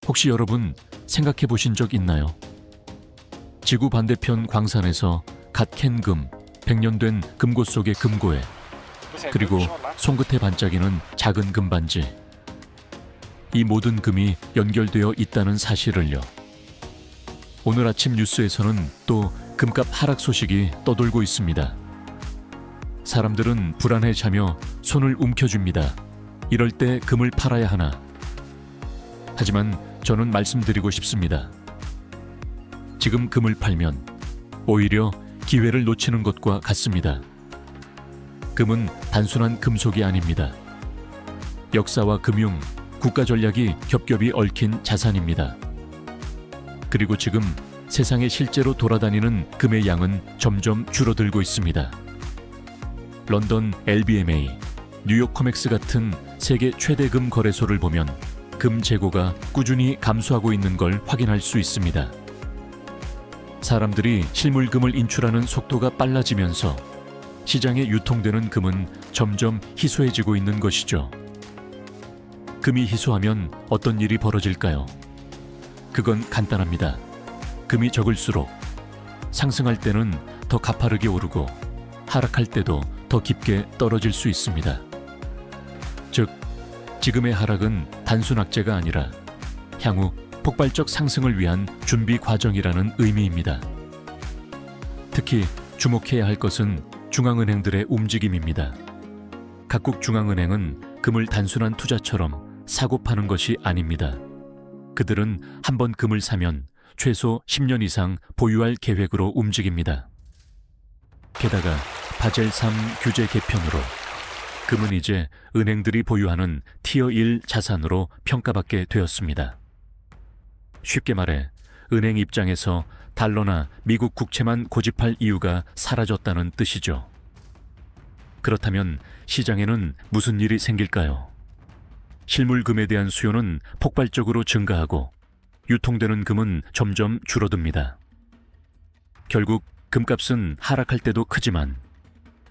혹시 여러분 생각해 보신 적 있나요? 지구 반대편 광산에서 갓 캔 금, 100년 된 금고 속의 금고에, 그리고 손끝에 반짝이는 작은 금반지. 이 모든 금이 연결되어 있다는 사실을요. 오늘 아침 뉴스에서는 또 금값 하락 소식이 떠돌고 있습니다. 사람들은 불안에 차며 손을 움켜쥡니다. 이럴 때 금을 팔아야 하나? 하지만 저는 말씀드리고 싶습니다. 지금 금을 팔면 오히려 기회를 놓치는 것과 같습니다. 금은 단순한 금속이 아닙니다. 역사와 금융, 국가 전략이 겹겹이 얽힌 자산입니다. 그리고 지금 세상에 실제로 돌아다니는 금의 양은 점점 줄어들고 있습니다. 런던 LBMA, 뉴욕 코맥스 같은 세계 최대 금 거래소를 보면 금 재고가 꾸준히 감소하고 있는 걸 확인할 수 있습니다. 사람들이 실물금을 인출하는 속도가 빨라지면서 시장에 유통되는 금은 점점 희소해지고 있는 것이죠. 금이 희소하면 어떤 일이 벌어질까요? 그건 간단합니다. 금이 적을수록 상승할 때는 더 가파르게 오르고 하락할 때도 더 깊게 떨어질 수 있습니다. 즉, 지금의 하락은 단순 악재가 아니라 향후 폭발적 상승을 위한 준비 과정이라는 의미입니다. 특히 주목해야 할 것은 중앙은행들의 움직임입니다. 각국 중앙은행은 금을 단순한 투자처럼 사고 파는 것이 아닙니다. 그들은 한번 금을 사면 최소 10년 이상 보유할 계획으로 움직입니다. 게다가 바젤 3 규제 개편으로 금은 이제 은행들이 보유하는 티어 1 자산으로 평가받게 되었습니다. 쉽게 말해 은행 입장에서 달러나 미국 국채만 고집할 이유가 사라졌다는 뜻이죠. 그렇다면 시장에는 무슨 일이 생길까요? 실물금에 대한 수요는 폭발적으로 증가하고 유통되는 금은 점점 줄어듭니다. 결국 금값은 하락할 때도 크지만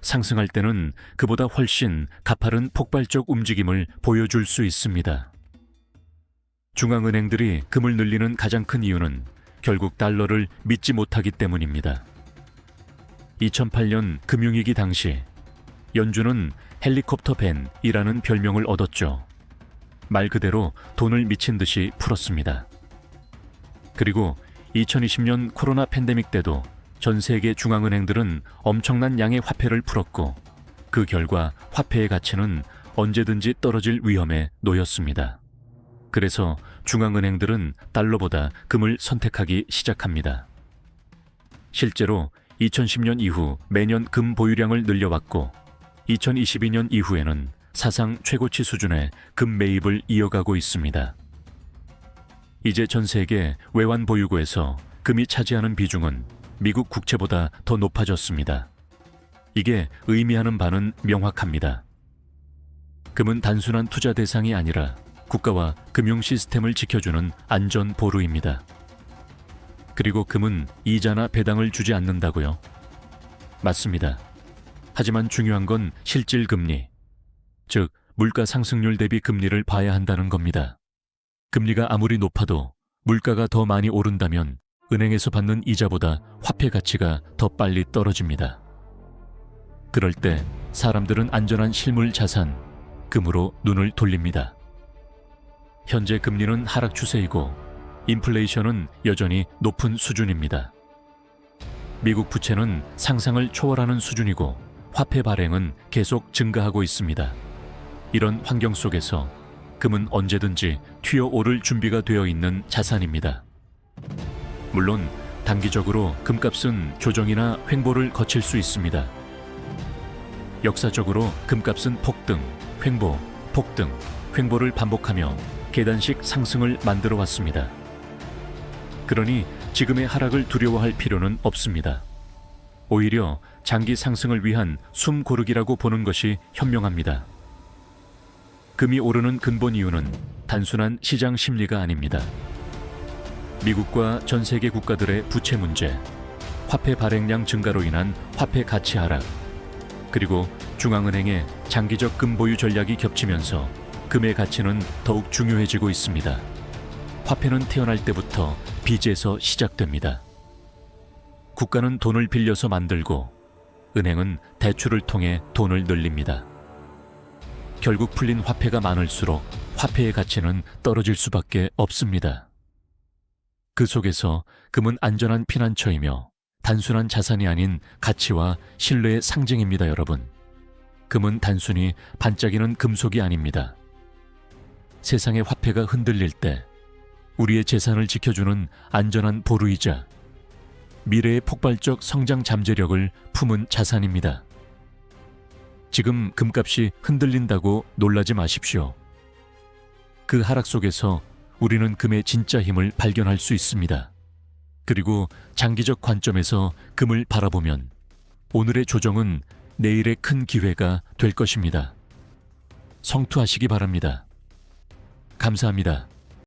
상승할 때는 그보다 훨씬 가파른 폭발적 움직임을 보여줄 수 있습니다. 중앙은행들이 금을 늘리는 가장 큰 이유는 결국 달러를 믿지 못하기 때문입니다. 2008년 금융위기 당시 연준은 헬리콥터 벤이라는 별명을 얻었죠. 말 그대로 돈을 미친 듯이 풀었습니다. 그리고 2020년 코로나 팬데믹 때도 전 세계 중앙은행들은 엄청난 양의 화폐를 풀었고 그 결과 화폐의 가치는 언제든지 떨어질 위험에 놓였습니다. 그래서 중앙은행들은 달러보다 금을 선택하기 시작합니다. 실제로 2010년 이후 매년 금 보유량을 늘려왔고 2022년 이후에는 사상 최고치 수준의 금 매입을 이어가고 있습니다. 이제 전 세계 외환 보유고에서 금이 차지하는 비중은 미국 국채보다 더 높아졌습니다. 이게 의미하는 바는 명확합니다. 금은 단순한 투자 대상이 아니라 국가와 금융 시스템을 지켜주는 안전 보루입니다. 그리고 금은 이자나 배당을 주지 않는다고요? 맞습니다. 하지만 중요한 건 실질 금리, 즉 물가 상승률 대비 금리를 봐야 한다는 겁니다. 금리가 아무리 높아도 물가가 더 많이 오른다면 은행에서 받는 이자보다 화폐 가치가 더 빨리 떨어집니다. 그럴 때 사람들은 안전한 실물 자산, 금으로 눈을 돌립니다. 현재 금리는 하락 추세이고 인플레이션은 여전히 높은 수준입니다. 미국 부채는 상상을 초월하는 수준이고 화폐 발행은 계속 증가하고 있습니다. 이런 환경 속에서 금은 언제든지 튀어오를 준비가 되어 있는 자산입니다. 물론 단기적으로 금값은 조정이나 횡보를 거칠 수 있습니다. 역사적으로 금값은 폭등, 횡보, 폭등, 횡보를 반복하며 계단식 상승을 만들어 왔습니다. 그러니 지금의 하락을 두려워할 필요는 없습니다. 오히려 장기 상승을 위한 숨 고르기라고 보는 것이 현명합니다. 금이 오르는 근본 이유는 단순한 시장 심리가 아닙니다. 미국과 전 세계 국가들의 부채 문제, 화폐 발행량 증가로 인한 화폐 가치 하락, 그리고 중앙은행의 장기적 금 보유 전략이 겹치면서 금의 가치는 더욱 중요해지고 있습니다. 화폐는 태어날 때부터 빚에서 시작됩니다. 국가는 돈을 빌려서 만들고 은행은 대출을 통해 돈을 늘립니다. 결국 풀린 화폐가 많을수록 화폐의 가치는 떨어질 수밖에 없습니다. 그 속에서 금은 안전한 피난처이며 단순한 자산이 아닌 가치와 신뢰의 상징입니다, 여러분. 금은 단순히 반짝이는 금속이 아닙니다. 세상의 화폐가 흔들릴 때 우리의 재산을 지켜주는 안전한 보루이자 미래의 폭발적 성장 잠재력을 품은 자산입니다. 지금 금값이 흔들린다고 놀라지 마십시오. 그 하락 속에서 우리는 금의 진짜 힘을 발견할 수 있습니다. 그리고 장기적 관점에서 금을 바라보면 오늘의 조정은 내일의 큰 기회가 될 것입니다. 성투하시기 바랍니다. 감사합니다.